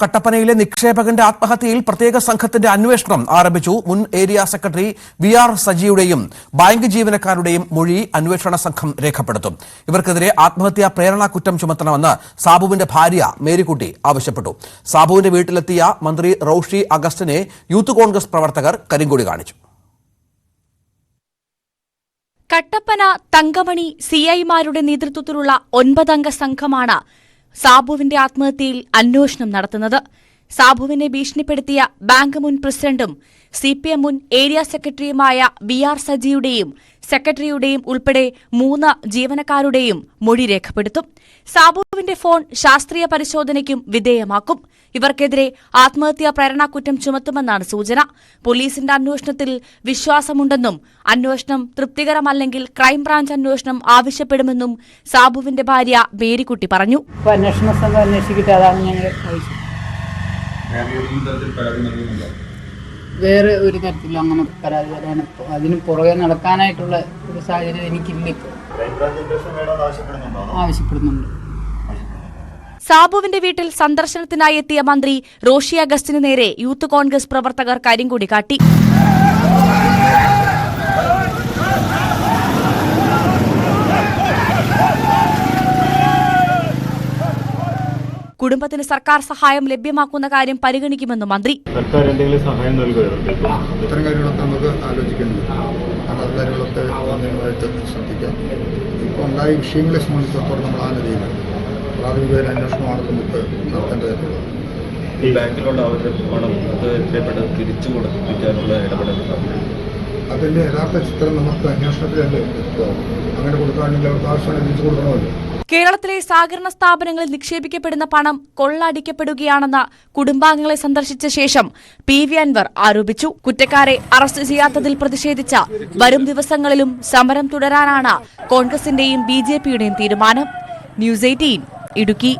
കട്ടപ്പനയിലെ നിക്ഷേപകന്റെ ആത്മഹത്യയിൽ പ്രത്യേക സംഘത്തിന്റെ അന്വേഷണം ആരംഭിച്ചു. മുൻ ഏരിയ സെക്രട്ടറി VR സജിയുടെയും ബാങ്ക് ജീവനക്കാരുടെയും മൊഴി അന്വേഷണ സംഘം രേഖപ്പെടുത്തും. ഇവർക്കെതിരെ ആത്മഹത്യാ പ്രേരണ കുറ്റം ചുമത്തണമെന്ന് സാബുവിന്റെ ഭാര്യ മേരിക്കുട്ടി ആവശ്യപ്പെട്ടു. സാബുവിന്റെ വീട്ടിലെത്തിയ മന്ത്രി റോഷി അഗസ്റ്റിനെ യൂത്ത് കോൺഗ്രസ് പ്രവർത്തകർ കരിങ്കൊടി കാണിച്ചു. കട്ടപ്പന തങ്കമണി CIമാരുടെ നേതൃത്വത്തിലുള്ള 9 അംഗ സംഘമാണ് സാബുവിന്റെ ആത്മഹത്യയിൽ അന്വേഷണം നടത്തുന്നത്. സാബുവിനെ ഭീഷണിപ്പെടുത്തിയ ബാങ്ക് മുൻ പ്രസിഡന്റും CPM മുൻ ഏരിയ സെക്രട്ടറിയുമായ VR സജിയുടെയും സെക്രട്ടറിയുടെയും ഉൾപ്പെടെ 3 ജീവനക്കാരുടെയും മൊഴി രേഖപ്പെടുത്തും. സാബുവിന്റെ ഫോൺ ശാസ്ത്രീയ പരിശോധനയ്ക്കും വിധേയമാക്കും. ഇവർക്കെതിരെ ആത്മഹത്യാ പ്രേരണാകുറ്റം ചുമത്തുമെന്നാണ് സൂചന. പോലീസിന്റെ അന്വേഷണത്തിൽ വിശ്വാസമുണ്ടെന്നും അന്വേഷണം തൃപ്തികരമല്ലെങ്കിൽ ക്രൈംബ്രാഞ്ച് അന്വേഷണം ആവശ്യപ്പെടുമെന്നും സാബുവിന്റെ ഭാര്യ മേരിക്കുട്ടി പറഞ്ഞു. അന്വേഷണ സംഘം അന്വേഷിക്കട്ടെ, അതാണ് ഞങ്ങൾ വേറെ ഒരു തരത്തിലും അങ്ങനെ പരാതി വരാൻ അതിന് പുറകെ നടക്കാനായിട്ടുള്ള ഒരു സാഹചര്യം എനിക്കില്ല. ആവശ്യപ്പെടുന്നുണ്ട്. സാബുവിന്റെ വീട്ടിൽ സന്ദർശനത്തിനായി എത്തിയ മന്ത്രി റോഷി അഗസ്റ്റിന് നേരെ യൂത്ത് കോൺഗ്രസ് പ്രവർത്തകർ കരിങ്കൊടി കാട്ടി. കുടുംബത്തിന് സർക്കാർ സഹായം ലഭ്യമാക്കുന്ന കാര്യം പരിഗണിക്കുമെന്ന് മന്ത്രി. സർക്കാർ എന്തെങ്കിലും സഹായം നൽകുമോ? ഇത്തരം കാര്യങ്ങളൊക്കെ നമുക്ക് ആലോചിക്കുന്നുണ്ട്. അത് കാര്യങ്ങളൊക്കെ ശ്രദ്ധിക്കാം. ഇപ്പോൾ ഉണ്ടായ വിഷയങ്ങളെ സംബന്ധിച്ചിടത്തോളം നമ്മൾ ആ നിലയിലാണ് പ്രാഥമിക അന്വേഷണമാണ് നമുക്ക് നടത്തേണ്ടതായിട്ടുള്ളത്. ഈ ബാങ്കിലുള്ള അവരുടെ പണം അത് തിരിച്ചു കൊടുപ്പിക്കാനുള്ള ഇടപെടലുണ്ടാകും. അതിൻ്റെ യഥാർത്ഥ ചിത്രം നമുക്ക് അന്വേഷണത്തിലല്ലേ അങ്ങനെ കൊടുക്കുകയാണെങ്കിൽ അവർക്ക് ആവശ്യമാണ് തിരിച്ചു കൊടുക്കണമല്ലോ. കേരളത്തിലെ സഹകരണ സ്ഥാപനങ്ങളിൽ നിക്ഷേപിക്കപ്പെടുന്ന പണം കൊള്ളയടിക്കപ്പെടുകയാണെന്ന് കുടുംബാംഗങ്ങളെ സന്ദർശിച്ച ശേഷം PV അൻവർ ആരോപിച്ചു. കുറ്റക്കാരെ അറസ്റ്റ് ചെയ്യാത്തതിൽ പ്രതിഷേധിച്ച വരും ദിവസങ്ങളിലും സമരം തുടരാനാണ് കോൺഗ്രസിന്റെയും BJPയുടെയും തീരുമാനം. News 18 ഇടുക്കി.